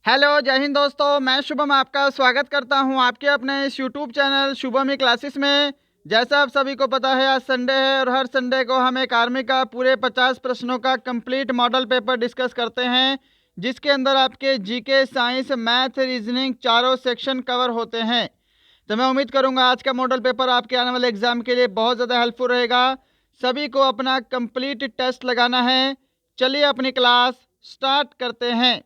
Hello, जय हिंद दोस्तों। मैं शुभम आपका स्वागत करता हूं आपके अपने इस यूट्यूब चैनल शुभम ई क्लासेस में। जैसा आप सभी को पता है, आज संडे है और हर संडे को हम एक आर्मी का पूरे 50 प्रश्नों का कंप्लीट मॉडल पेपर डिस्कस करते हैं, जिसके अंदर आपके जीके, साइंस, मैथ, रीजनिंग चारों सेक्शन कवर होते हैं। तो मैं उम्मीद करूंगा आज का मॉडल पेपर आपके आने वाले एग्जाम के लिए बहुत ज़्यादा हेल्पफुल रहेगा। सभी को अपना कंप्लीट टेस्ट लगाना है। चलिए अपनी क्लास स्टार्ट करते हैं।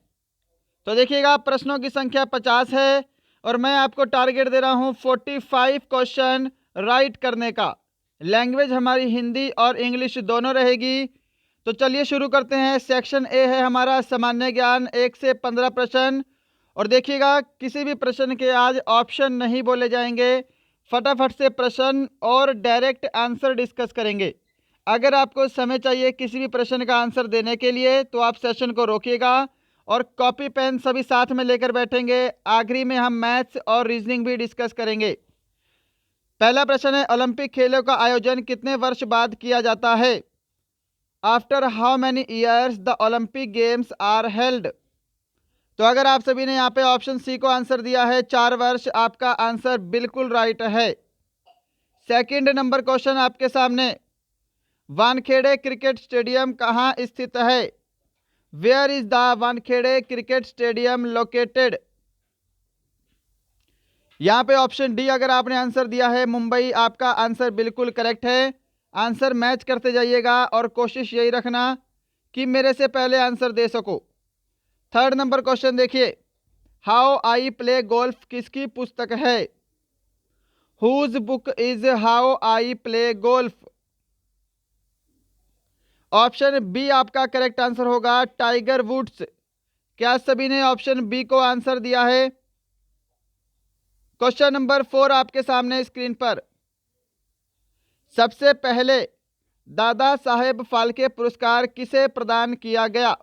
तो देखिएगा, प्रश्नों की संख्या 50 है और मैं आपको टारगेट दे रहा हूं 45 क्वेश्चन राइट करने का। लैंग्वेज हमारी हिंदी और इंग्लिश दोनों रहेगी। तो चलिए शुरू करते हैं। सेक्शन ए है हमारा सामान्य ज्ञान, 1 से 15 प्रश्न। और देखिएगा, किसी भी प्रश्न के आज ऑप्शन नहीं बोले जाएंगे। फटाफट से प्रश्न और डायरेक्ट आंसर डिस्कस करेंगे। अगर आपको समय चाहिए किसी भी प्रश्न का आंसर देने के लिए तो आप सेशन को रोकिएगा और कॉपी पेन सभी साथ में लेकर बैठेंगे। आखिरी में हम मैथ्स और रीजनिंग भी डिस्कस करेंगे। पहला प्रश्न है, ओलंपिक खेलों का आयोजन कितने वर्ष बाद किया जाता है? After how many years the Olympic games are held? तो अगर आप सभी ने यहाँ पे ऑप्शन सी को आंसर दिया है 4 वर्ष, आपका आंसर बिल्कुल राइट है। सेकंड नंबर क्वेश्चन आपके सामने, वानखेड़े क्रिकेट स्टेडियम कहाँ स्थित है? Where is the Wankhede cricket stadium located? यहाँ पे ऑप्शन डी अगर आपने आंसर दिया है मुंबई, आपका आंसर बिल्कुल करेक्ट है। आंसर मैच करते जाइएगा और कोशिश यही रखना कि मेरे से पहले आंसर दे सको। थर्ड नंबर क्वेश्चन देखिए, हाउ आई प्ले गोल्फ किसकी पुस्तक है? Whose book is how I play golf? Option B आपका करेक्ट आंसर होगा, टाइगर वुड्स। क्या सभी ने ऑप्शन बी को आंसर दिया है? क्वेश्चन नंबर 4 आपके सामने स्क्रीन पर। सबसे पहले दादा साहेब फाल्के पुरस्कार किसे प्रदान किया गया?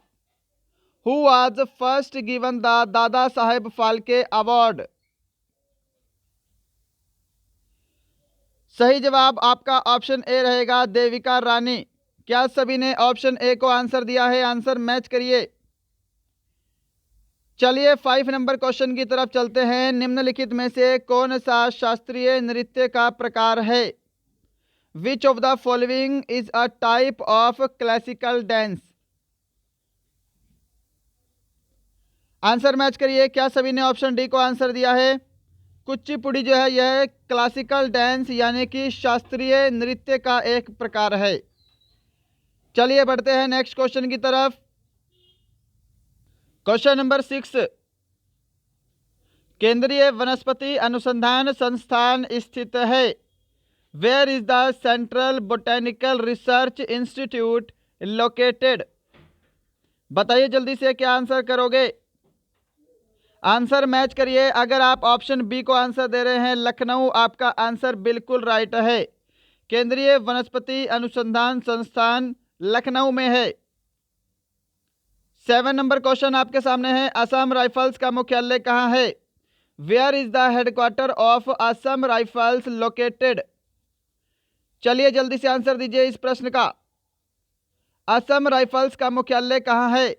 Who was first given the Dada Saheb Phalke award? सही जवाब आपका ऑप्शन ए रहेगा, देविका रानी। क्या सभी ने ऑप्शन ए को आंसर दिया है? आंसर मैच करिए। चलिए 5 नंबर क्वेश्चन की तरफ चलते हैं। निम्नलिखित में से कौन सा शास्त्रीय नृत्य का प्रकार है? Which of the following is a type of classical dance? Answer match करिए। क्या सभी ने ऑप्शन डी को आंसर दिया है? कुचिपुड़ी जो है यह क्लासिकल डांस यानी कि शास्त्रीय नृत्य का एक प्रकार है। चलिए बढ़ते हैं नेक्स्ट क्वेश्चन की तरफ। क्वेश्चन नंबर 6, केंद्रीय वनस्पति अनुसंधान संस्थान स्थित है? Where is the central botanical research institute located? बताइए जल्दी से, क्या आंसर करोगे? आंसर मैच करिए। अगर आप ऑप्शन बी को आंसर दे रहे हैं लखनऊ, आपका आंसर बिल्कुल राइट है। केंद्रीय वनस्पति अनुसंधान संस्थान लखनऊ में है। 7 नंबर क्वेश्चन आपके सामने है, असम राइफल्स का मुख्यालय कहाँ है? Where is the headquarter of Assam Rifles located? चलिए जल्दी से आंसर दीजिए इस प्रश्न का। असम राइफल्स का मुख्यालय कहाँ है?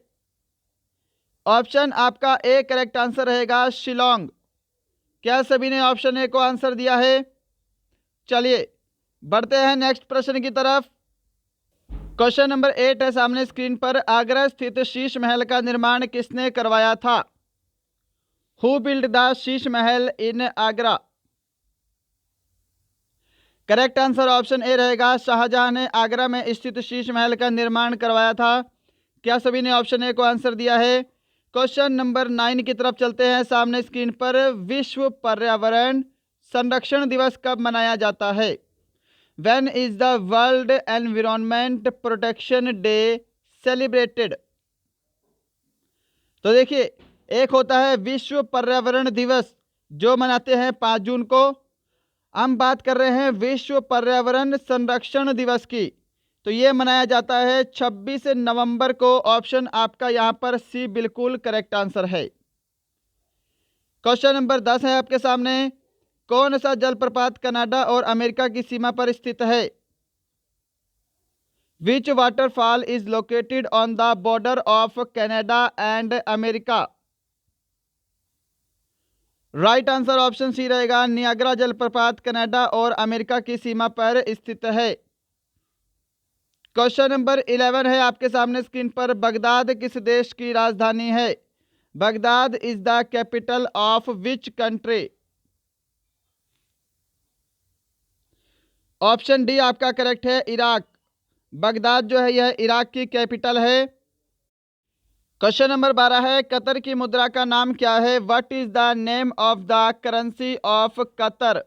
ऑप्शन आपका ए करेक्ट आंसर रहेगा, शिलोंग। क्या सभी ने ऑप्शन ए को आंसर दिया है? चलिए बढ़ते हैं नेक्स्ट प्रश्न की तरफ। क्वेश्चन नंबर 8 है सामने स्क्रीन पर, आगरा स्थित शीश महल का निर्माण किसने करवाया था? Who build the Sheesh Mahal in Agra? Correct answer option A रहेगा, शाहजहां ने आगरा में स्थित शीश महल का निर्माण करवाया था। क्या सभी ने ऑप्शन ए को आंसर दिया है? क्वेश्चन नंबर 9 की तरफ चलते हैं। सामने स्क्रीन पर, विश्व पर्यावरण संरक्षण दिवस कब मनाया जाता है? When is the world environment protection day celebrated? तो देखिए, एक होता है विश्व पर्यावरण दिवस जो मनाते हैं 5 जून को। हम बात कर रहे हैं विश्व पर्यावरण संरक्षण दिवस की, तो ये मनाया जाता है 26 नवंबर को। ऑप्शन आपका यहाँ पर सी बिल्कुल करेक्ट आंसर है। क्वेश्चन नंबर 10 है आपके सामने, कौन सा जलप्रपात कनाडा और अमेरिका की सीमा पर स्थित है? Which waterfall is located on the border of Canada and America? Right answer option C रहेगा, नियाग्रा जलप्रपात कनाडा और अमेरिका की सीमा पर स्थित है। क्वेश्चन नंबर 11 है आपके सामने स्क्रीन पर, बगदाद किस देश की राजधानी है? Baghdad is the capital of which country? Option D आपका करेक्ट है, इराक। बगदाद जो है यह इराक की कैपिटल है। क्वेश्चन नंबर 12 है, कतर की मुद्रा का नाम क्या है? What is the name of the currency of Qatar?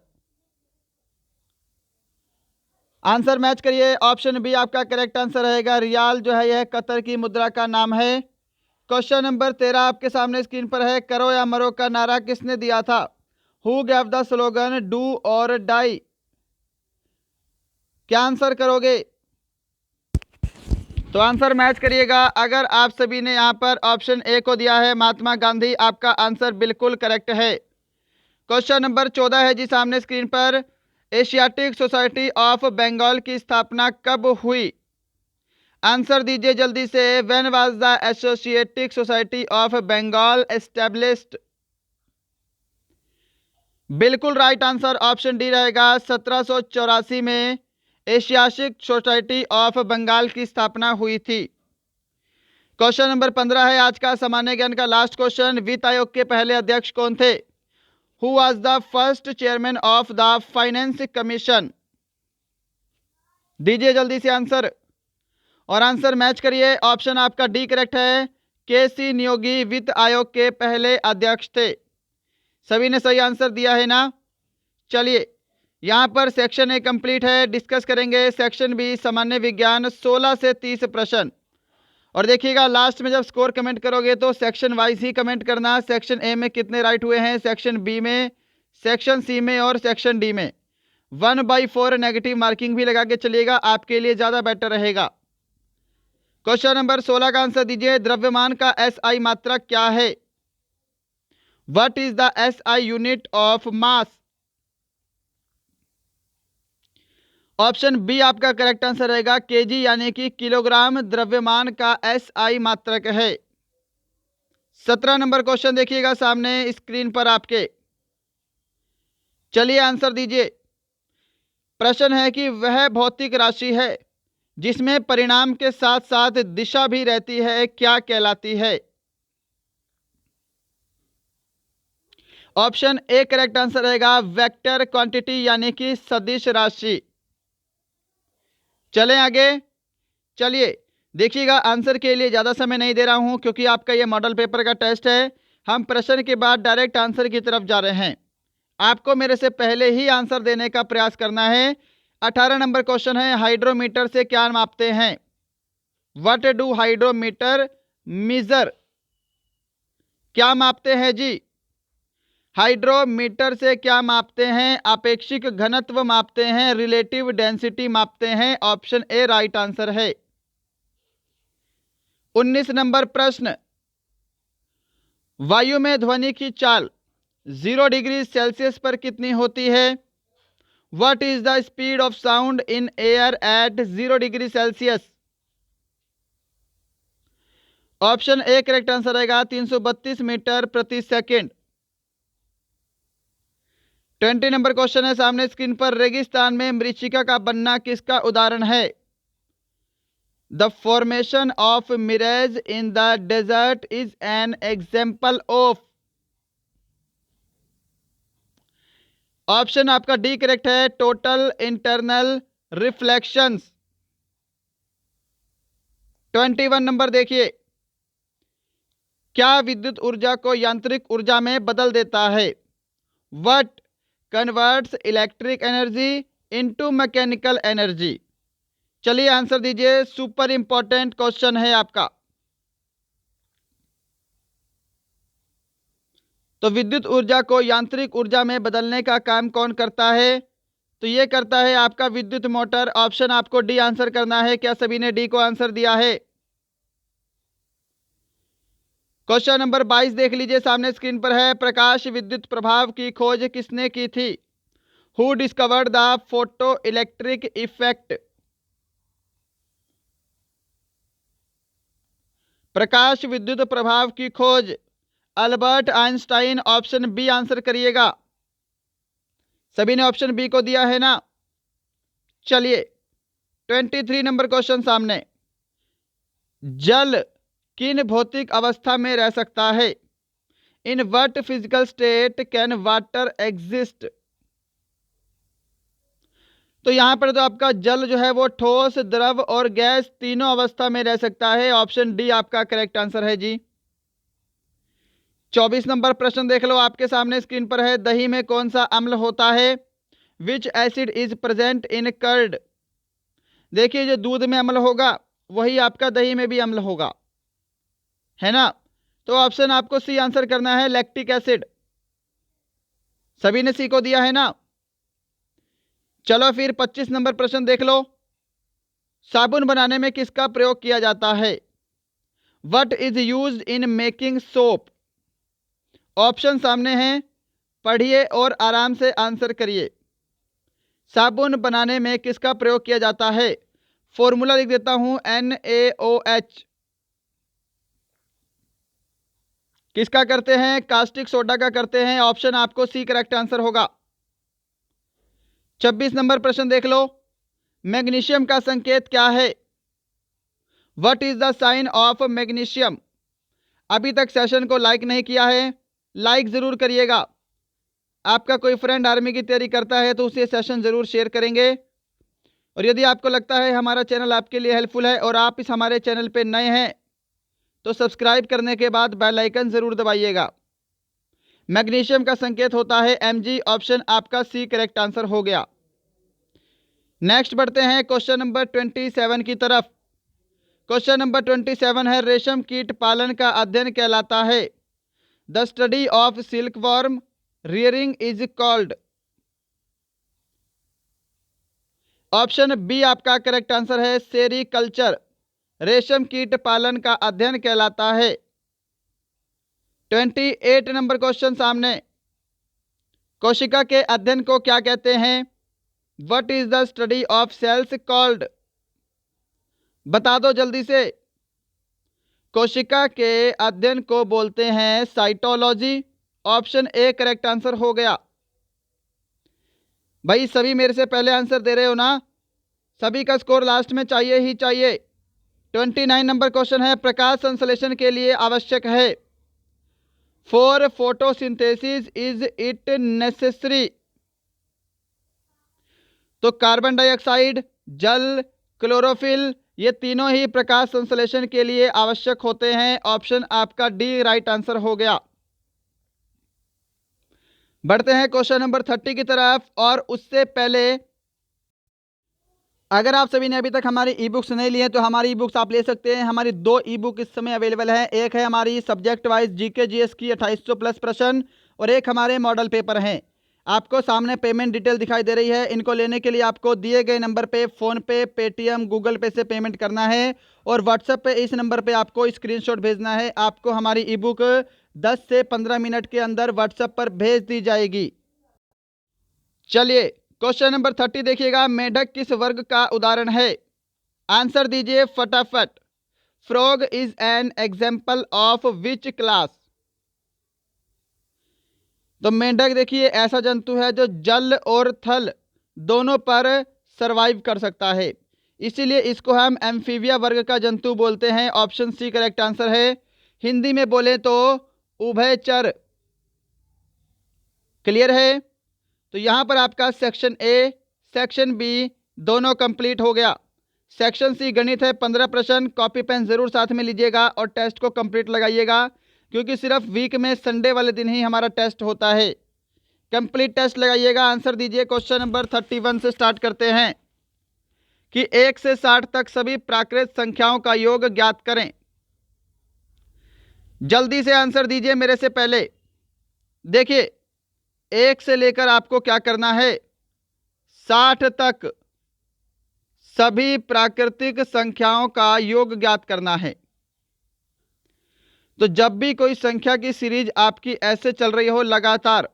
Answer match करिए। ऑप्शन बी आपका करेक्ट आंसर रहेगा, रियाल जो है यह कतर की मुद्रा का नाम है। क्वेश्चन नंबर 13 आपके सामने स्क्रीन पर है, करो या मरो का नारा किसने दिया था? Who gave the slogan do और डाई? क्या आंसर करोगे? तो आंसर मैच करिएगा। अगर आप सभी ने यहां पर ऑप्शन ए को दिया है महात्मा गांधी, आपका आंसर बिल्कुल करेक्ट है। क्वेश्चन नंबर 14 है जी सामने स्क्रीन पर, एशियाटिक सोसाइटी ऑफ बंगाल की स्थापना कब हुई? आंसर दीजिए जल्दी से। When was the Asiatic society of Bengal established? बिल्कुल राइट आंसर ऑप्शन डी रहेगा, 1784 में एशियाटिक सोसाइटी ऑफ बंगाल की स्थापना हुई थी। क्वेश्चन नंबर 15 है आज का सामान्य ज्ञान का लास्ट क्वेश्चन, वित्त आयोग के पहले अध्यक्ष कौन थे? Who was the first chairman of the finance commission? दीजिए जल्दी से आंसर और आंसर मैच करिए। ऑप्शन आपका डी करेक्ट है, के.सी. नियोगी वित्त आयोग के पहले अध्यक्ष थे। सभी ने सही आंसर दिया है ना? चलिए यहां पर सेक्शन ए कंप्लीट है, डिस्कस करेंगे सेक्शन बी सामान्य विज्ञान 16 से 30 प्रश्न। और देखिएगा लास्ट में जब स्कोर कमेंट करोगे तो सेक्शन वाइज ही कमेंट करना, सेक्शन ए में कितने राइट हुए हैं, सेक्शन बी में, सेक्शन सी में और सेक्शन डी में 1/4 नेगेटिव मार्किंग भी लगा के चलिएगा, आपके लिए ज़्यादा बेटर रहेगा। क्वेश्चन नंबर 16 का आंसर दीजिए, द्रव्यमान का एसआई मात्रक क्या है? What is the SI unit of mass? Option B आपका करेक्ट आंसर रहेगा, केजी यानी कि किलोग्राम द्रव्यमान का एसआई मात्रक है। 17 नंबर क्वेश्चन देखिएगा सामने स्क्रीन पर आपके, चलिए आंसर दीजिए। प्रश्न है कि वह भौतिक राशि है जिसमें परिणाम के साथ साथ दिशा भी रहती है, क्या कहलाती है? ऑप्शन ए करेक्ट आंसर रहेगा, वेक्टर क्वांटिटी यानी कि सदिश राशि। चलें आगे। चलिए देखिएगा, आंसर के लिए ज़्यादा समय नहीं दे रहा हूं क्योंकि आपका ये मॉडल पेपर का टेस्ट है। हम प्रश्न के बाद डायरेक्ट आंसर की तरफ जा रहे हैं, आपको मेरे से पहले ही आंसर देने का प्रयास करना है। 18 नंबर क्वेश्चन है, हाइड्रोमीटर से क्या मापते हैं? What do hydrometer measure? क्या मापते हैं जी? हाइड्रोमीटर से क्या मापते हैं? आपेक्षिक घनत्व मापते हैं, रिलेटिव डेंसिटी मापते हैं। ऑप्शन ए राइट आंसर है। 19 नंबर प्रश्न, वायु में ध्वनि की चाल 0 डिग्री सेल्सियस पर कितनी होती है? What is the speed of sound in air at 0 degree Celsius? Option A correct answer रहेगा, 332 मीटर प्रति सेकेंड। 20 नंबर क्वेश्चन है सामने स्क्रीन पर, रेगिस्तान में मरीचिका का बनना किसका उदाहरण है? The formation of mirage in the desert is an example of. Option आपका डी करेक्ट है, टोटल इंटरनल रिफ्लेक्शंस। 21 नंबर देखिए, क्या विद्युत ऊर्जा को यांत्रिक ऊर्जा में बदल देता है? What converts electric energy into mechanical energy? चलिए आंसर दीजिए, सुपर इंपॉर्टेंट क्वेश्चन है आपका। तो विद्युत ऊर्जा को यांत्रिक ऊर्जा में बदलने का काम कौन करता है? तो ये करता है आपका विद्युत मोटर। ऑप्शन आपको डी आंसर करना है। क्या सभी ने डी को आंसर दिया है? क्वेश्चन नंबर 22 देख लीजिए सामने स्क्रीन पर है, प्रकाश विद्युत प्रभाव की खोज किसने की थी? Who discovered the photo electric effect? प्रकाश विद्युत प्रभाव की खोज Albert Einstein, option B answer करिएगा। सभी ने ऑप्शन बी को दिया है ना। चलिए 23 नंबर क्वेश्चन सामने। जल किन भौतिक अवस्था में रह सकता है? In what physical state can water exist? तो यहां पर तो आपका जल जो है वो ठोस, द्रव और गैस तीनों अवस्था में रह सकता है। ऑप्शन डी आपका करेक्ट आंसर है जी। 24 नंबर प्रश्न देख लो, आपके सामने स्क्रीन पर है। दही में कौन सा अम्ल होता है? Which acid is present in curd? देखिए जो दूध में अम्ल होगा वही आपका दही में भी अम्ल होगा, है ना। तो ऑप्शन आपको सी आंसर करना है, लैक्टिक एसिड। सभी ने सी को दिया है ना। चलो फिर 25 नंबर प्रश्न देख लो। साबुन बनाने में किसका प्रयोग किया जाता है? What is used in making soap? Option सामने हैं, पढ़िए और आराम से आंसर करिए। साबुन बनाने में किसका प्रयोग किया जाता है? फॉर्मूला लिख देता हूं, NaOH। किसका करते हैं? कास्टिक सोडा का करते हैं। ऑप्शन आपको सी करेक्ट आंसर होगा। 26 नंबर प्रश्न देख लो। मैग्नीशियम का संकेत क्या है? What is the sign of magnesium? अभी तक सेशन को लाइक नहीं किया है, लाइक जरूर करिएगा। आपका कोई फ्रेंड आर्मी की तैयारी करता है तो उसे सेशन जरूर शेयर करेंगे। और यदि आपको लगता है हमारा चैनल आपके लिए हेल्पफुल है और आप इस हमारे चैनल पे नए हैं तो सब्सक्राइब करने के बाद बेल आइकन जरूर दबाइएगा। मैग्नीशियम का संकेत होता है Mg। ऑप्शन आपका सी करेक्ट आंसर हो गया। नेक्स्ट बढ़ते हैं क्वेश्चन नंबर 27 की तरफ। क्वेश्चन नंबर 27 है, रेशम कीट पालन का अध्ययन कहलाता है? The study of silk worm rearing is called? Option B आपका करेक्ट आंसर है, सेरीकल्चर। रेशम कीट पालन का अध्ययन कहलाता है। 28 नंबर क्वेश्चन सामने। कोशिका के अध्ययन को क्या कहते हैं? What is the study of cells called? बता दो जल्दी से। कोशिका के अध्ययन को बोलते हैं cytology. Option A correct answer हो गया। भाई सभी मेरे से पहले आंसर दे रहे हो ना, सभी का स्कोर लास्ट में चाहिए ही चाहिए। 29 नंबर क्वेश्चन है, प्रकाश संश्लेषण के लिए आवश्यक है? For photosynthesis is it necessary? तो कार्बन डाइऑक्साइड, जल, क्लोरोफिल, ये तीनों ही प्रकाश संश्लेषण के लिए आवश्यक होते हैं। ऑप्शन आपका डी राइट आंसर हो गया। बढ़ते हैं क्वेश्चन नंबर 30 की तरफ। और उससे पहले अगर आप सभी ने अभी तक हमारी ई बुक्स नहीं लिए तो हमारी ई बुक्स आप ले सकते हैं। हमारी 2 ई बुक इस समय अवेलेबल है। एक है हमारी सब्जेक्ट वाइज जीके जीएस की 2800 प्लस प्रश्न और एक हमारे मॉडल पेपर हैं। आपको सामने पेमेंट डिटेल दिखाई दे रही है। इनको लेने के लिए आपको दिए गए नंबर पे फ़ोन पे, पेटीएम, गूगल पे से पेमेंट करना है और व्हाट्सएप पे इस नंबर पे आपको स्क्रीनशॉट भेजना है। आपको हमारी ई बुक 10 से 15 मिनट के अंदर व्हाट्सएप पर भेज दी जाएगी। चलिए क्वेश्चन नंबर 30 देखिएगा। मेढक किस वर्ग का उदाहरण है? आंसर दीजिए फटाफट। Frog is an example of which class? तो मेंढक देखिए ऐसा जंतु है जो जल और थल दोनों पर सरवाइव कर सकता है, इसीलिए इसको हम एम्फीबिया वर्ग का जंतु बोलते हैं। ऑप्शन सी करेक्ट आंसर है। हिंदी में बोले तो उभयचर। क्लियर है? तो यहां पर आपका सेक्शन ए, सेक्शन बी दोनों कंप्लीट हो गया। सेक्शन सी गणित है 15 प्रश्न। कॉपी पेन जरूर साथ में लीजिएगा और टेस्ट को कंप्लीट लगाइएगा, क्योंकि सिर्फ वीक में संडे वाले दिन ही हमारा टेस्ट होता है। कंप्लीट टेस्ट लगाइएगा। आंसर दीजिए। क्वेश्चन नंबर 31 से स्टार्ट करते हैं कि 1 से 60 तक सभी प्राकृत संख्याओं का योग ज्ञात करें। जल्दी से आंसर दीजिए मेरे से पहले। देखिए 1 से लेकर आपको क्या करना है, 60 तक सभी प्राकृतिक संख्याओं का योग ज्ञात करना है। तो जब भी कोई संख्या की सीरीज आपकी ऐसे चल रही हो लगातार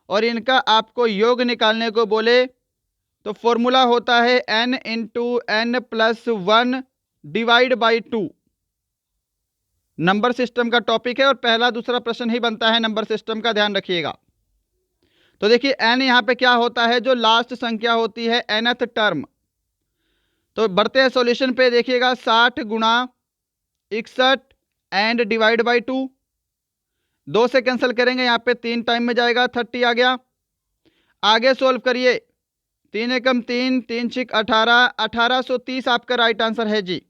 और इनका आपको योग निकालने को बोले तो फॉर्मूला होता है n into n plus 1 divide by 2। Number system का टॉपिक है और पहला दूसरा प्रश्न ही बनता है नंबर सिस्टम का, ध्यान रखिएगा। तो देखिए एन यहाँ पे क्या होता है, जो लास्ट संख्या होती है nth टर्म। तो बढ़ते हैं सॉल्यूशन पे, देखिएगा 60 गुणा 61 एंड डिवाइड बाई 2, 2 से कैंसिल करेंगे, यहाँ पे 3 टाइम में जाएगा, 30 आ गया। आगे सोल्व करिए, 3 एकम 3, 3 छिक 18, 1830 आपका राइट आंसर है जी।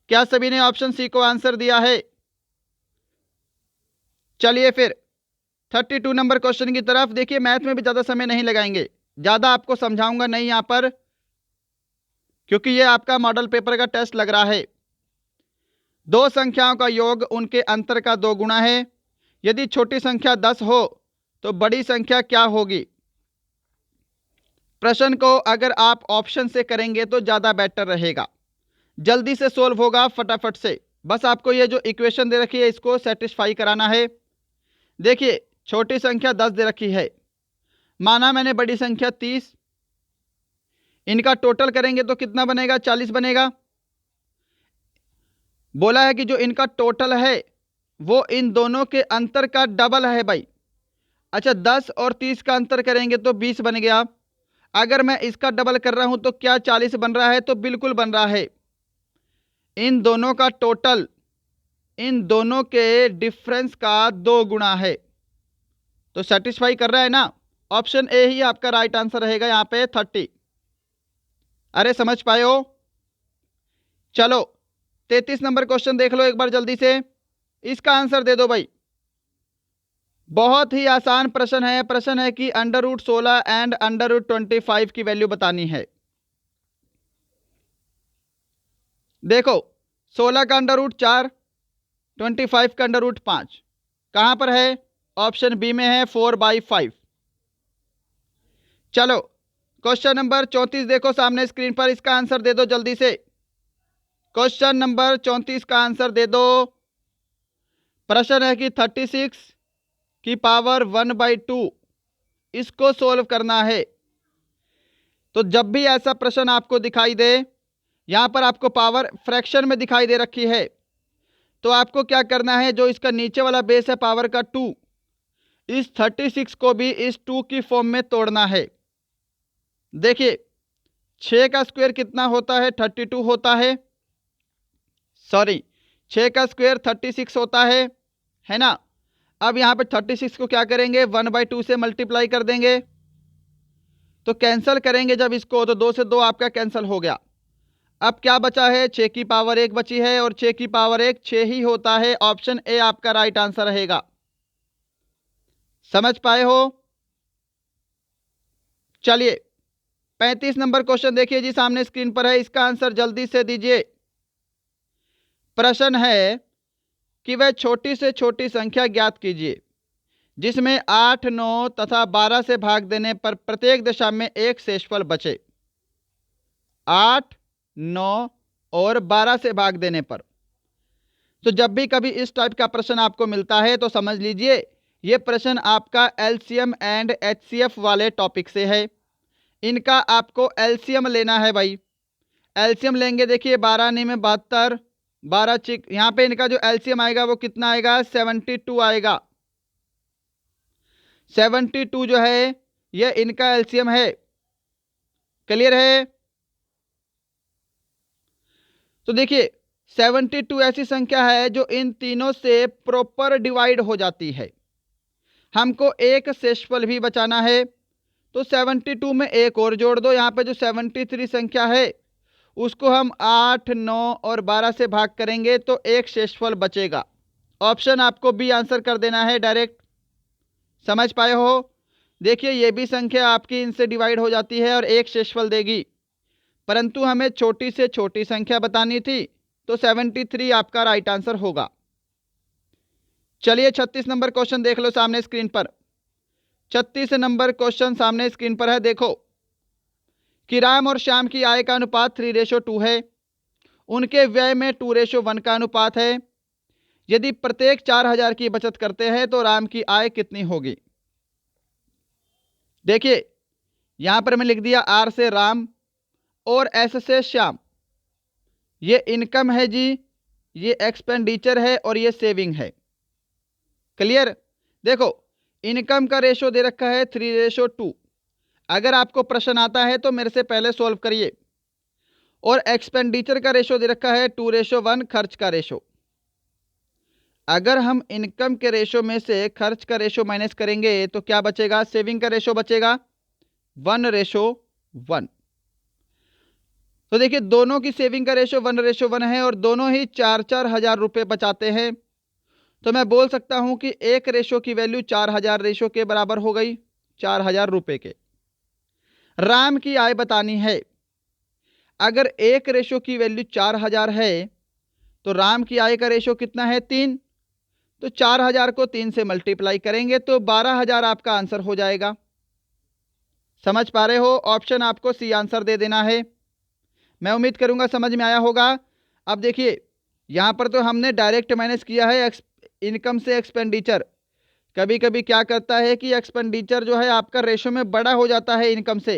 क्या सभी ने ऑप्शन सी को आंसर दिया है? चलिए फिर 32 नंबर क्वेश्चन की तरफ। देखिए मैथ में भी ज़्यादा समय नहीं लगाएंगे, ज़्यादा आपको समझाऊंगा नहीं यहाँ पर, क्योंकि ये आपका मॉडल पेपर का टेस्ट लग रहा है। दो संख्याओं का योग उनके अंतर का 2 गुना है। यदि छोटी संख्या 10 हो तो बड़ी संख्या क्या होगी? प्रश्न को अगर आप ऑप्शन से करेंगे तो ज़्यादा बेटर रहेगा, जल्दी से सोल्व होगा फटाफट से। बस आपको ये जो इक्वेशन दे रखी है इसको सेटिस्फाई कराना है। देखिए छोटी संख्या 10 दे रखी है, माना मैंने बड़ी संख्या 30, इनका टोटल करेंगे तो कितना बनेगा? 40 बनेगा। बोला है कि जो इनका टोटल है वो इन दोनों के अंतर का डबल है भाई। अच्छा 10 और 30 का अंतर करेंगे तो 20 बन गया। अगर मैं इसका डबल कर रहा हूं तो क्या 40 बन रहा है? तो बिल्कुल बन रहा है। इन दोनों का टोटल इन दोनों के डिफरेंस का 2 गुना है, तो सेटिस्फाई कर रहा है ना? ऑप्शन ए ही आपका राइट आंसर रहेगा यहाँ पे 30। अरे समझ पाए हो? चलो 33 नंबर क्वेश्चन देख लो एक बार जल्दी से, इसका आंसर दे दो भाई। बहुत ही आसान प्रश्न है। प्रश्न है कि √16 एंड √25 की वैल्यू बतानी है। देखो 16 का √4, 25 का √5 कहां पर है? ऑप्शन बी में है 4/5। चलो क्वेश्चन नंबर 34 देखो सामने स्क्रीन पर, इसका आंसर दे दो जल्दी से। क्वेश्चन नंबर 34 का आंसर दे दो। प्रश्न है कि 36 की पावर 1/2 इसको सोल्व करना है। तो जब भी ऐसा प्रश्न आपको दिखाई दे, यहां पर आपको पावर फ्रैक्शन में दिखाई दे रखी है, तो आपको क्या करना है, जो इसका नीचे वाला बेस है पावर का 2, इस 36 को भी इस 2 की फॉर्म में तोड़ना है। देखिए 6 का स्क्वायर कितना होता है? 32 होता है। सॉरी 6 का स्क्वायर 36 होता है ना? अब यहाँ पे 36 को क्या करेंगे? 1/2 से मल्टीप्लाई कर देंगे, तो कैंसिल करेंगे जब इसको तो 2 से 2 आपका कैंसिल हो गया। अब क्या बचा है? 6 की पावर 1 बची है, और 6 की पावर 1 6 ही होता है। ऑप्शन ए आपका राइट आंसर रहेगा। समझ पाए हो? चलिए 35 नंबर क्वेश्चन देखिए जी सामने स्क्रीन पर है, इसका आंसर जल्दी से दीजिए। प्रश्न है कि वह छोटी से छोटी संख्या ज्ञात कीजिए जिसमें 8, 9 तथा 12 से भाग देने पर प्रत्येक दशा में एक शेषफल बचे। 8, 9 और 12 से भाग देने पर। तो जब भी कभी इस टाइप का प्रश्न आपको मिलता है तो समझ लीजिए ये प्रश्न आपका एलसीएम एंड एचसीएफ वाले टॉपिक से है। इनका आपको एलसीएम लेना है भाई। एलसीएम लेंगे, देखिए 12 9 में 72, 12 चिक, यहाँ पे इनका जो एलसीएम आएगा वो कितना आएगा? 72 आएगा। 72 जो है ये इनका एलसीएम है। क्लियर है? तो देखिए 72 ऐसी संख्या है जो इन तीनों से प्रॉपर डिवाइड हो जाती है। हमको एक शेषफल भी बचाना है, तो 72 में एक और जोड़ दो। यहाँ पे जो 73 संख्या है उसको हम 8, 9 और 12 से भाग करेंगे तो एक शेषफल बचेगा। ऑप्शन आपको बी आंसर कर देना है डायरेक्ट। समझ पाए हो? देखिए ये भी संख्या आपकी इनसे डिवाइड हो जाती है और एक शेषफल देगी, परंतु हमें छोटी से छोटी संख्या बतानी थी, तो 73 आपका राइट आंसर होगा। चलिए 36 नंबर क्वेश्चन देख लो सामने स्क्रीन पर। 36 नंबर क्वेश्चन सामने स्क्रीन पर है। देखो कि राम और श्याम की आय का अनुपात 3:2 है, उनके व्यय में 2:1 का अनुपात है। यदि प्रत्येक 4000 की बचत करते हैं तो राम की आय कितनी होगी? देखिए यहां पर मैं लिख दिया आर से राम और एस से श्याम, ये इनकम है जी, ये एक्सपेंडिचर है और ये सेविंग है। क्लियर? देखो, इनकम का रेशो दे रखा है 3:2। अगर आपको प्रश्न आता है तो मेरे से पहले सॉल्व करिए। और एक्सपेंडिचर का रेशो दे रखा है 2:1 खर्च का रेशो। अगर हम इनकम के रेशो में से खर्च का रेशो माइनस करेंगे तो क्या बचेगा? सेविंग का रेशो बचेगा 1:1। तो देखिए, दोनों की सेविंग का रेशो 1:1 है और दोनों ही 4-4 हजार रुपये बचाते हैं। तो मैं बोल सकता हूं कि एक रेशो की वैल्यू 4,000 रेशो के बराबर हो गई, 4,000 रुपये के। राम की आय बतानी है। अगर एक रेशो की वैल्यू 4,000 है तो राम की आय का रेशो कितना है? 3। तो 4,000 को 3 से मल्टीप्लाई करेंगे तो 12,000 आपका आंसर हो जाएगा। समझ पा रहे हो? ऑप्शन आपको सी आंसर दे देना है। मैं उम्मीद करूंगा समझ में आया होगा। अब देखिए, यहां पर तो हमने डायरेक्ट माइनस किया है इनकम से एक्सपेंडिचर। कभी कभी क्या करता है कि एक्सपेंडिचर जो है आपका रेशो में बड़ा हो जाता है इनकम से।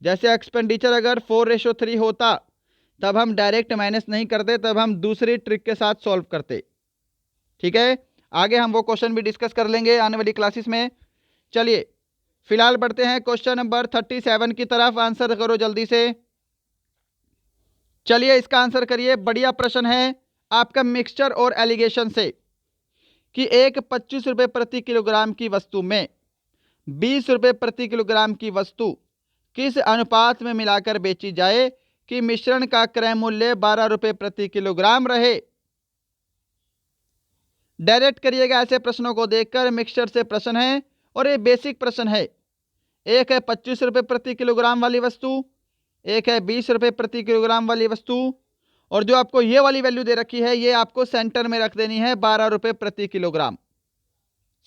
जैसे एक्सपेंडिचर अगर 4:3 होता तब हम डायरेक्ट माइनस नहीं करते, तब हम दूसरी ट्रिक के साथ सॉल्व करते। ठीक है, आगे हम वो क्वेश्चन भी डिस्कस कर लेंगे आने वाली क्लासेस में। चलिए फिलहाल बढ़ते हैं क्वेश्चन नंबर 37 की तरफ। आंसर करो जल्दी से। चलिए इसका आंसर करिए। बढ़िया प्रश्न है आपका मिक्सचर और एलिगेशन से कि एक 25 रुपये प्रति किलोग्राम की वस्तु में 20 रुपये प्रति किलोग्राम की वस्तु किस अनुपात में मिलाकर बेची जाए कि मिश्रण का क्रय मूल्य 12 रुपये प्रति किलोग्राम रहे। डायरेक्ट करिएगा ऐसे प्रश्नों को देखकर। मिक्सचर से प्रश्न है और ये बेसिक प्रश्न है। एक है 25 रुपये प्रति किलोग्राम वाली वस्तु, एक है 20 रुपये प्रति किलोग्राम वाली वस्तु, और जो आपको ये वाली वैल्यू दे रखी है ये आपको सेंटर में रख देनी है 12 रुपये प्रति किलोग्राम।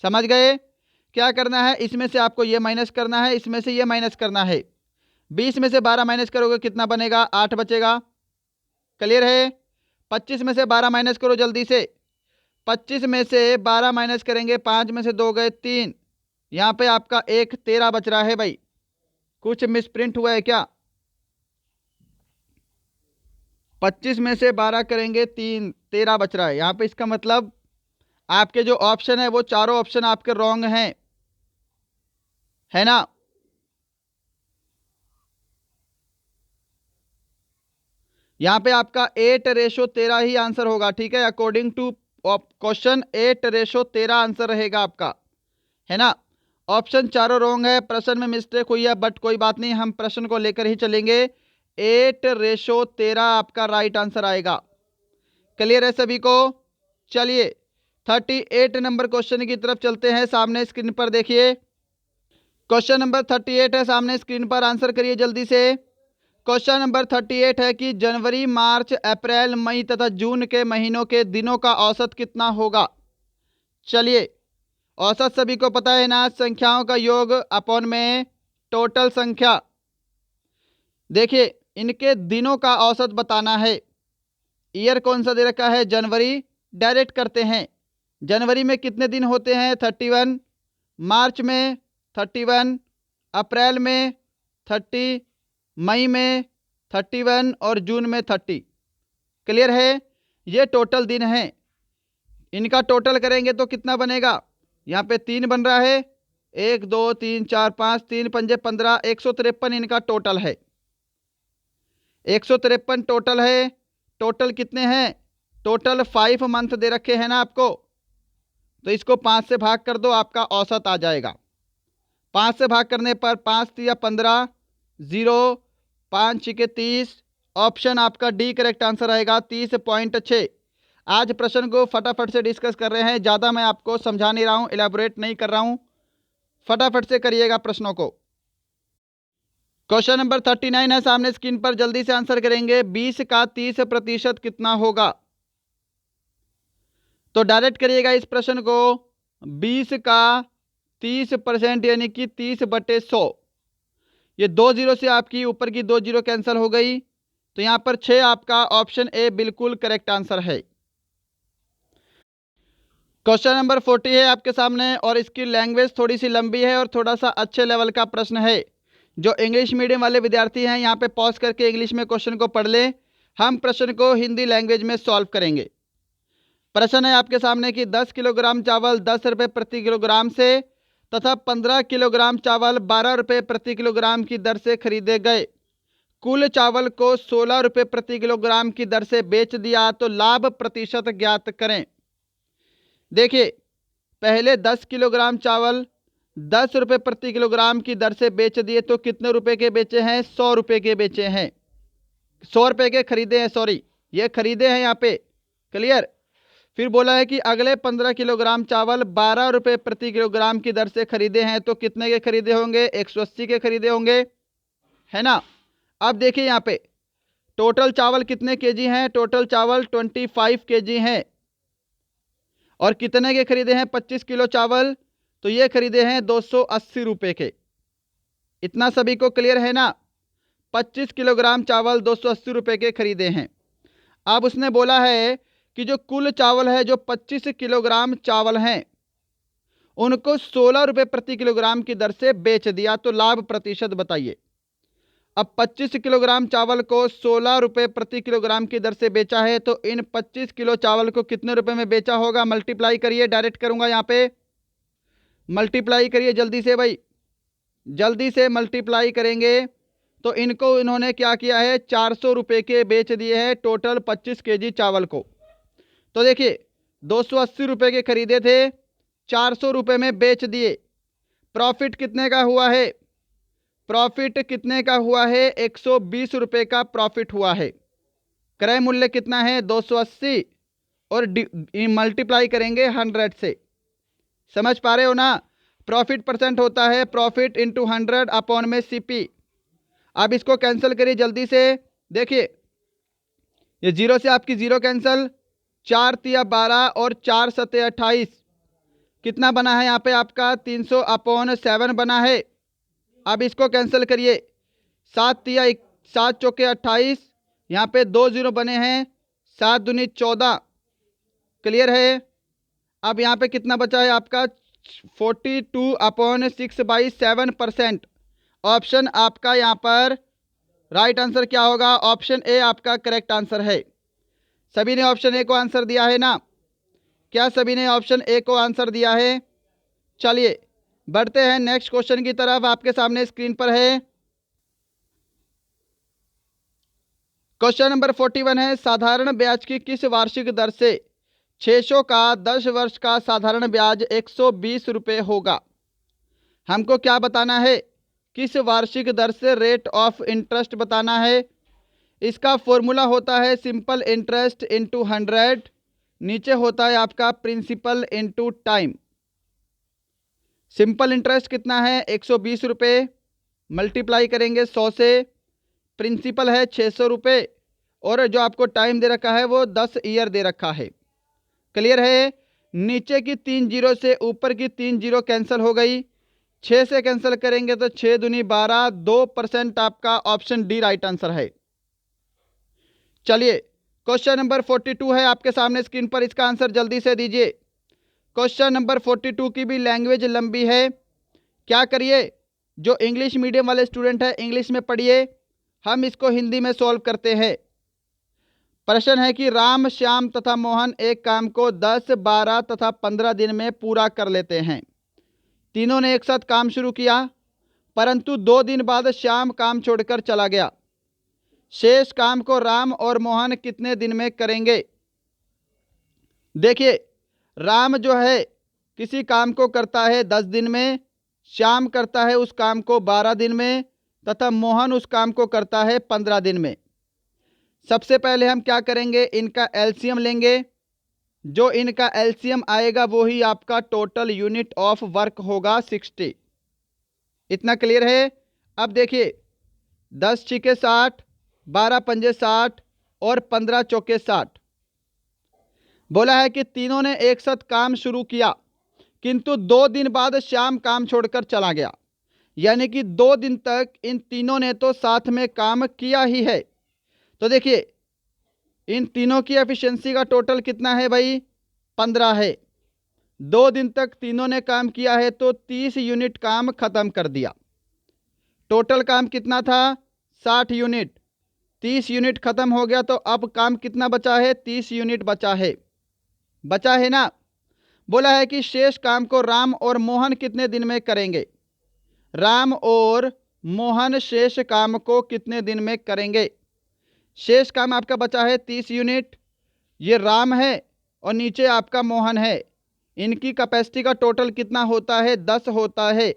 समझ गए? क्या करना है, इसमें से आपको ये माइनस करना है, इसमें से ये माइनस करना है। 20 में से 12 माइनस करोगे कितना बनेगा? 8 बचेगा। क्लियर है? 25 में से 12 माइनस करो जल्दी से। 25 में से 12 माइनस करेंगे, 5 में से 2 गए 3, यहाँ पे आपका 1 13 बच रहा है। भाई कुछ मिसप्रिंट हुआ है क्या? 25 में से 12 करेंगे 3, 13 बच रहा है यहाँ पे। इसका मतलब आपके जो ऑप्शन है वो चारों ऑप्शन आपके रॉन्ग हैं, है ना? यहाँ पे आपका 8:13 ही आंसर होगा। ठीक है, अकॉर्डिंग टू क्वेश्चन 8:13 आंसर रहेगा आपका, है ना? ऑप्शन चारों रॉन्ग है, प्रश्न में मिस्टेक हुई है, बट कोई बात नहीं, हम प्रश्न को लेकर ही चलेंगे। 8:13 आपका राइट आंसर आएगा। क्लियर है सभी को? चलिए 38 नंबर क्वेश्चन की तरफ चलते हैं। सामने स्क्रीन पर देखिए, क्वेश्चन नंबर 38 है सामने स्क्रीन पर। आंसर करिए जल्दी से। क्वेश्चन नंबर 38 है कि जनवरी, मार्च, अप्रैल, मई तथा जून के महीनों के दिनों का औसत कितना होगा? चलिए, औसत सभी को पता है ना, संख्याओं का योग अपॉन में टोटल संख्या। देखिए, इनके दिनों का औसत बताना है। ईयर कौन सा दे रखा है? जनवरी। डायरेक्ट करते हैं। जनवरी में कितने दिन होते हैं? 31, मार्च में 31, अप्रैल में 30, मई में 31 और जून में 30। क्लियर है? ये टोटल दिन हैं। इनका टोटल करेंगे तो कितना बनेगा? यहाँ पे 3 बन रहा है, 1 2 3 4 5, 3 पंजे 15, 153 इनका टोटल है। 153 टोटल है। टोटल कितने हैं? टोटल 5 मंथ दे रखे हैं ना आपको, तो इसको 5 से भाग कर दो, आपका औसत आ जाएगा। 5 से भाग करने पर 5 3 15, 0, 5 6 30। ऑप्शन आपका डी करेक्ट आंसर आएगा, 30.6। आज प्रश्न को फटाफट से डिस्कस कर रहे हैं, ज़्यादा मैं आपको समझा नहीं रहा हूँ, इलेबोरेट नहीं कर रहा हूँ। फटाफट से करिएगा प्रश्नों को। क्वेश्चन नंबर 39 है सामने स्क्रीन पर, जल्दी से आंसर करेंगे। 20 का 30% कितना होगा? तो डायरेक्ट करिएगा इस प्रश्न को। 20 का 30% यानी कि 30/100। ये 2 जीरो से आपकी ऊपर की 2 जीरो कैंसिल हो गई, तो यहां पर 6 आपका ऑप्शन ए बिल्कुल करेक्ट आंसर है। क्वेश्चन नंबर 40 है आपके सामने और इसकी लैंग्वेज थोड़ी सी लंबी है और थोड़ा सा अच्छे लेवल का प्रश्न है। जो इंग्लिश मीडियम वाले विद्यार्थी हैं यहाँ पे पॉज करके इंग्लिश में क्वेश्चन को पढ़ लें। हम प्रश्न को हिंदी लैंग्वेज में सॉल्व करेंगे। प्रश्न है आपके सामने कि 10 किलोग्राम चावल 10 रुपये प्रति किलोग्राम से तथा 15 किलोग्राम चावल 12 रुपये प्रति किलोग्राम की दर से खरीदे गए। कुल चावल को 16 रुपये प्रति किलोग्राम की दर से बेच दिया तो लाभ प्रतिशत ज्ञात करें। देखिए, पहले 10 किलोग्राम चावल 10 रुपये प्रति किलोग्राम की दर से बेच दिए तो कितने रुपए के बेचे हैं? 100 रुपये के बेचे हैं। 100 रुपये के खरीदे हैं, सॉरी, ये खरीदे हैं यहाँ पे। क्लियर। फिर बोला है कि अगले 15 किलोग्राम चावल 12 रुपये प्रति किलोग्राम की दर से खरीदे हैं तो कितने के खरीदे होंगे? 180 के खरीदे होंगे, है ना। अब देखिए यहाँ पे टोटल चावल कितने केजी हैं? टोटल चावल 25 केजी हैं। और कितने के खरीदे हैं? 25 किलो चावल, तो ये खरीदे हैं 280 रुपये के। इतना सभी को क्लियर है ना? 25 किलोग्राम चावल 280 रुपये के खरीदे हैं। अब उसने बोला है कि जो कुल चावल है, जो 25 किलोग्राम चावल हैं, उनको 16 रुपये प्रति किलोग्राम की दर से बेच दिया तो लाभ प्रतिशत बताइए। अब 25 किलोग्राम चावल को 16 रुपये प्रति किलोग्राम की दर से बेचा है तो इन 25 किलो चावल को कितने रुपए में बेचा होगा? मल्टीप्लाई करिए, डायरेक्ट करूंगा यहाँ पे, मल्टीप्लाई करिए जल्दी से भाई, जल्दी से मल्टीप्लाई करेंगे तो इनको इन्होंने क्या किया है? 400 रुपये के बेच दिए हैं टोटल 25 केजी चावल को। तो देखिए 280 रुपये के खरीदे थे, 400 रुपये में बेच दिए। प्रॉफिट कितने का हुआ है? प्रॉफिट कितने का हुआ है? 120 रुपये का प्रॉफिट हुआ है। क्रय मूल्य कितना है? 280, और मल्टीप्लाई करेंगे 100 से। समझ पा रहे हो ना? प्रॉफिट परसेंट होता है प्रॉफिट इंटू 100 अपॉन में सीपी। अब इसको कैंसिल करिए जल्दी से। देखिए ये जीरो से आपकी जीरो कैंसिल, 4 तिया 12 और 4 सते 28, कितना बना है यहाँ पे आपका? 300 अपॉन 7 बना है। अब इसको कैंसिल करिए, 7 तिया 7 चौके 28, यहाँ पे 2 जीरो बने हैं, 7 दूनी 14। क्लियर है। अब यहाँ पे कितना बचा है आपका? 42 अपॉन 6/7%। ऑप्शन आपका यहाँ पर राइट आंसर क्या होगा? ऑप्शन ए आपका करेक्ट आंसर है। सभी ने ऑप्शन ए को आंसर दिया है ना? क्या सभी ने ऑप्शन ए को आंसर दिया है? चलिए बढ़ते हैं नेक्स्ट क्वेश्चन की तरफ। आपके सामने स्क्रीन पर है क्वेश्चन नंबर 41 है, साधारण ब्याज की किस वार्षिक दर से 600 का 10 वर्ष का साधारण ब्याज 120 रुपये होगा? हमको क्या बताना है? किस वार्षिक दर से रेट ऑफ इंटरेस्ट बताना है। इसका फॉर्मूला होता है सिंपल इंटरेस्ट इंटू 100, नीचे होता है आपका principal into time. Simple interest कितना है? 120 रुपये, मल्टीप्लाई करेंगे 100 से, प्रिंसिपल है 600 रुपये, और जो आपको टाइम दे रखा है वो 10 ईयर दे रखा है। क्लियर है। नीचे की 3 जीरो से ऊपर की 3 जीरो कैंसिल हो गई, 6 से कैंसिल करेंगे तो 6 दूनी 12, 2% आपका ऑप्शन डी राइट आंसर है। चलिए क्वेश्चन नंबर 42 है आपके सामने स्क्रीन पर, इसका आंसर जल्दी से दीजिए। क्वेश्चन नंबर 42 की भी लैंग्वेज लंबी है, क्या करिए, जो इंग्लिश मीडियम वाले स्टूडेंट है इंग्लिश में पढ़िए, हम इसको हिंदी में सॉल्व करते हैं। प्रश्न है कि राम, श्याम तथा मोहन एक काम को 10, 12 तथा 15 दिन में पूरा कर लेते हैं। तीनों ने एक साथ काम शुरू किया, परंतु 2 दिन बाद श्याम काम छोड़कर चला गया। शेष काम को राम और मोहन कितने दिन में करेंगे? देखिए राम जो है किसी काम को करता है 10 दिन में, श्याम करता है उस काम को 12 दिन में, तथा मोहन उस काम को करता है 15 दिन में। सबसे पहले हम क्या करेंगे? इनका एलसीएम लेंगे। जो इनका एलसीएम आएगा वो ही आपका टोटल यूनिट ऑफ वर्क होगा 60। इतना क्लियर है। अब देखिए 10 छिके 60, 12 पंजे 60 और 15 चौके 60। बोला है कि तीनों ने एक साथ काम शुरू किया, किंतु 2 दिन बाद श्याम काम छोड़कर चला गया, यानी कि 2 दिन तक इन तीनों ने तो साथ में काम किया ही है। तो देखिए इन तीनों की एफिशिएंसी का टोटल कितना है भाई? 15 है। 2 दिन तक तीनों ने काम किया है तो 30 यूनिट काम खत्म कर दिया। टोटल काम कितना था? 60 यूनिट। 30 यूनिट खत्म हो गया तो अब काम कितना बचा है? 30 यूनिट बचा है। बचा है ना। बोला है कि शेष काम को राम और मोहन कितने दिन में करेंगे। राम और मोहन शेष काम को कितने दिन में करेंगे। शेष काम आपका बचा है 30 यूनिट। ये राम है और नीचे आपका मोहन है। इनकी कैपेसिटी का टोटल कितना होता है, 10 होता है।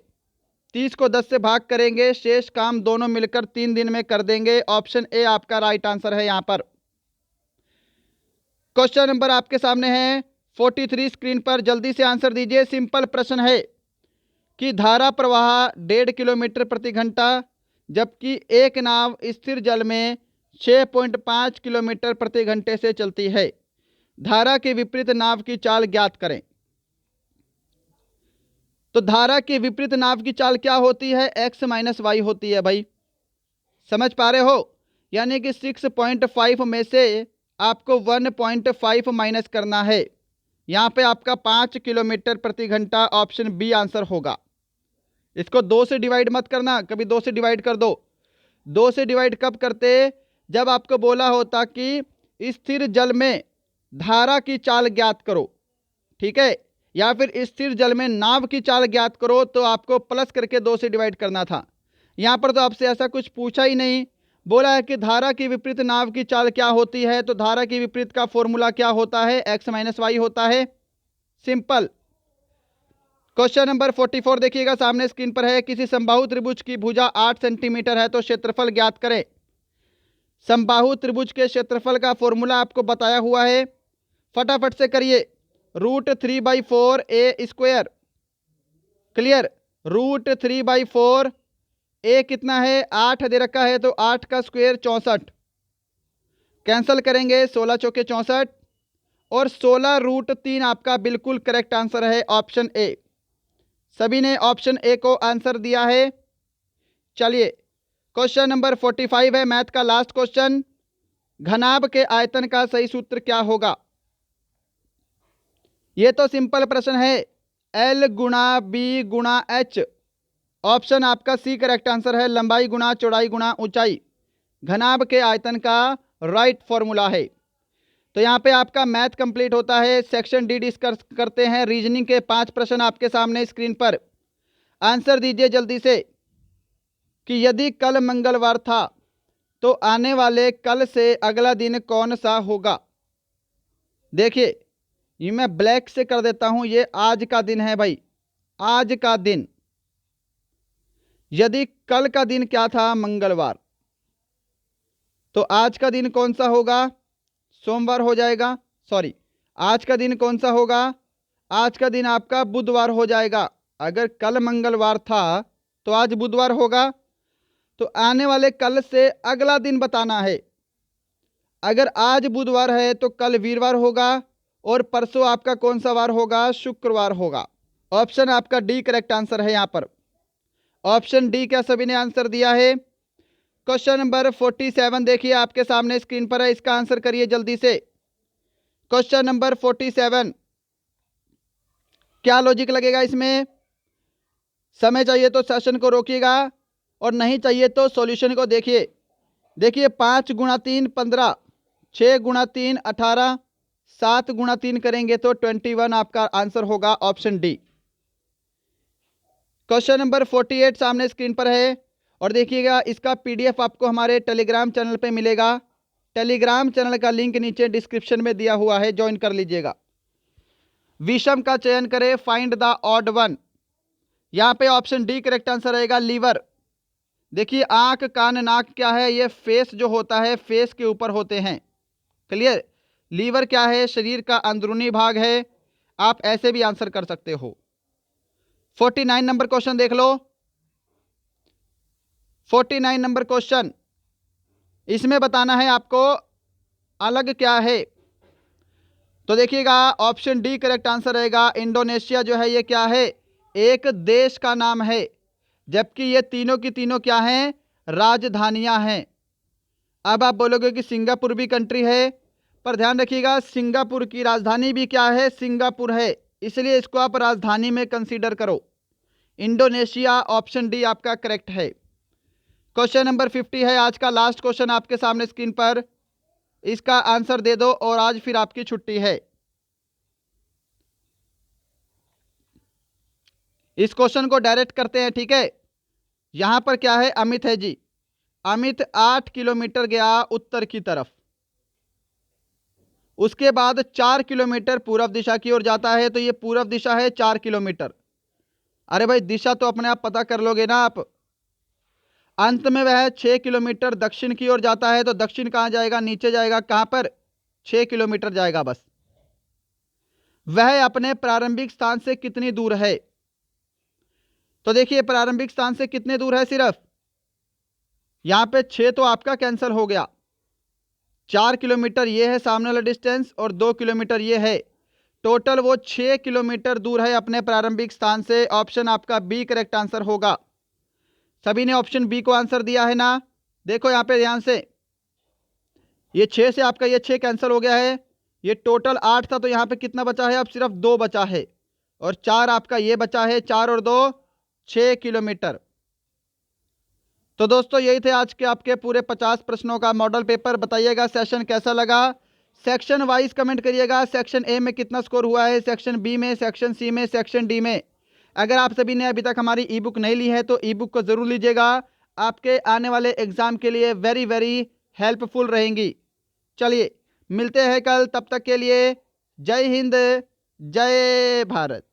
30 को 10 से भाग करेंगे, शेष काम दोनों मिलकर 3 दिन में कर देंगे। ऑप्शन ए आपका राइट आंसर है यहां पर। क्वेश्चन नंबर आपके सामने है 43 स्क्रीन पर, जल्दी से आंसर दीजिए। सिंपल प्रश्न है कि धारा प्रवाह 1.5 किलोमीटर प्रति घंटा, जबकि एक नाव स्थिर जल में 6.5 किलोमीटर प्रति घंटे से चलती है। धारा के विपरीत नाव की चाल ज्ञात करें। तो धारा के विपरीत नाव की चाल क्या होती है, x माइनस वाई होती है भाई। समझ पा रहे हो, यानी कि 6.5 में से आपको 1.5 माइनस करना है। यहां पे आपका 5 किलोमीटर प्रति घंटा, ऑप्शन बी आंसर होगा। इसको 2 से डिवाइड मत करना, कभी 2 से डिवाइड कर दो। 2 से डिवाइड कब करते, जब आपको बोला होता कि स्थिर जल में धारा की चाल ज्ञात करो, ठीक है, या फिर स्थिर जल में नाव की चाल ज्ञात करो, तो आपको प्लस करके 2 से डिवाइड करना था। यहां पर तो आपसे ऐसा कुछ पूछा ही नहीं। बोला है कि धारा की विपरीत नाव की चाल क्या होती है, तो धारा की विपरीत का फॉर्मूला क्या होता है, x माइनस वाई होता है। सिंपल। क्वेश्चन नंबर 44 देखिएगा, सामने स्क्रीन पर है। किसी समबाहु त्रिभुज की भुजा 8 सेंटीमीटर है, तो क्षेत्रफल ज्ञात करें। समबाहु त्रिभुज के क्षेत्रफल का फॉर्मूला आपको बताया हुआ है, फटाफट से करिए। √3/4 ए स्क्वायर। क्लियर। √3/4 ए कितना है, 8 दे रखा है, तो 8 का स्क्वायर 64। कैंसल करेंगे, 16 चौके 64 और 16√3 आपका बिल्कुल करेक्ट आंसर है, ऑप्शन ए। सभी ने ऑप्शन ए को आंसर दिया है। चलिए क्वेश्चन नंबर 45 है, मैथ का लास्ट क्वेश्चन। घनाभ के आयतन का सही सूत्र क्या होगा। ये तो सिंपल प्रश्न है, L गुणा B गुणा H। ऑप्शन आपका सी करेक्ट आंसर है, लंबाई गुणा चौड़ाई गुणा ऊंचाई। घनाभ के आयतन का राइट फॉर्मूला है। तो यहाँ पे आपका मैथ कंप्लीट होता है। सेक्शन डी डिस्कस करते हैं। रीजनिंग के 5 प्रश्न आपके सामने स्क्रीन पर, आंसर दीजिए जल्दी से। कि यदि कल मंगलवार था तो आने वाले कल से अगला दिन कौन सा होगा। देखिए ये मैं ब्लैक से कर देता हूं, ये आज का दिन है भाई, आज का दिन। यदि कल का दिन क्या था, मंगलवार, तो आज का दिन कौन सा होगा, सोमवार हो जाएगा। सॉरी, आज का दिन कौन सा होगा, आज का दिन आपका बुधवार हो जाएगा। अगर कल मंगलवार था तो आज बुधवार होगा। तो आने वाले कल से अगला दिन बताना है। अगर आज बुधवार है तो कल वीरवार होगा और परसों आपका कौन सा वार होगा, शुक्रवार होगा। ऑप्शन आपका डी करेक्ट आंसर है यहां पर। ऑप्शन डी क्या सभी ने आंसर दिया है। क्वेश्चन नंबर 47 देखिए आपके सामने स्क्रीन पर है, इसका आंसर करिए जल्दी से। क्वेश्चन नंबर 47, क्या लॉजिक लगेगा इसमें। समय चाहिए तो सेशन को रोकिएगा और नहीं चाहिए तो सॉल्यूशन को देखिए। देखिए 5 गुणा 3 15, 6 गुणा 3 18, 7 गुणा 3 करेंगे तो 21 आपका आंसर होगा, ऑप्शन डी। क्वेश्चन नंबर 48 सामने स्क्रीन पर है और देखिएगा इसका पीडीएफ आपको हमारे टेलीग्राम चैनल पे मिलेगा। टेलीग्राम चैनल का लिंक नीचे डिस्क्रिप्शन में दिया हुआ है, ज्वाइन कर लीजिएगा। विषम का चयन करें, फाइंड द ऑड वन। यहां पे ऑप्शन डी करेक्ट आंसर रहेगा, लीवर। देखिए आंख कान नाक क्या है, ये फेस जो होता है फेस के ऊपर होते हैं। क्लियर। लीवर क्या है, शरीर का अंदरूनी भाग है। आप ऐसे भी आंसर कर सकते हो। 49 नंबर क्वेश्चन देख लो। 49 नंबर क्वेश्चन, इसमें बताना है आपको अलग क्या है। तो देखिएगा ऑप्शन डी करेक्ट आंसर रहेगा। इंडोनेशिया जो है ये क्या है, एक देश का नाम है, जबकि ये तीनों की तीनों क्या हैं, राजधानियां हैं। अब आप बोलोगे कि सिंगापुर भी कंट्री है, पर ध्यान रखिएगा सिंगापुर की राजधानी भी क्या है, सिंगापुर है, इसलिए इसको आप राजधानी में कंसीडर करो। इंडोनेशिया, ऑप्शन डी आपका करेक्ट है। क्वेश्चन नंबर 50 है, आज का लास्ट क्वेश्चन आपके सामने स्क्रीन पर, इसका आंसर दे दो और आज फिर आपकी छुट्टी है। इस क्वेश्चन को डायरेक्ट करते हैं, ठीक है। यहां पर क्या है, अमित है जी। अमित 8 किलोमीटर गया उत्तर की तरफ, उसके बाद 4 किलोमीटर पूर्व दिशा की ओर जाता है, तो ये पूर्व दिशा है 4 किलोमीटर। अरे भाई दिशा तो अपने आप पता कर लोगे ना आप। अंत में वह 6 किलोमीटर दक्षिण की ओर जाता है, तो दक्षिण कहां जाएगा, नीचे जाएगा, कहां पर, 6 किलोमीटर जाएगा बस। वह अपने प्रारंभिक स्थान से कितनी दूर है, तो देखिए प्रारंभिक स्थान से कितने दूर है, सिर्फ यहां पे 6 तो आपका कैंसिल हो गया, 4 किलोमीटर ये है सामने वाला डिस्टेंस और 2 किलोमीटर ये है, टोटल वो 6 किलोमीटर दूर है अपने प्रारंभिक स्थान से। ऑप्शन आपका बी करेक्ट आंसर होगा। सभी ने ऑप्शन बी को आंसर दिया है ना। देखो यहां पे ध्यान से, ये 6 से आपका ये 6 कैंसिल हो गया है, ये टोटल 8 था, तो यहां पे कितना बचा है, अब सिर्फ 2 बचा है, और 4 आपका ये बचा है, 4 और 2 6 किलोमीटर। तो दोस्तों यही थे आज के आपके पूरे 50 प्रश्नों का मॉडल पेपर। बताइएगा सेशन कैसा लगा, सेक्शन वाइज कमेंट करिएगा। सेक्शन ए में कितना स्कोर हुआ है, सेक्शन बी में, सेक्शन सी में, सेक्शन डी में। अगर आप सभी ने अभी तक हमारी ई बुक नहीं ली है तो ई बुक को ज़रूर लीजिएगा, आपके आने वाले एग्जाम के लिए वेरी वेरी हेल्पफुल रहेंगी। चलिए मिलते हैं कल, तब तक के लिए जय हिंद, जय भारत।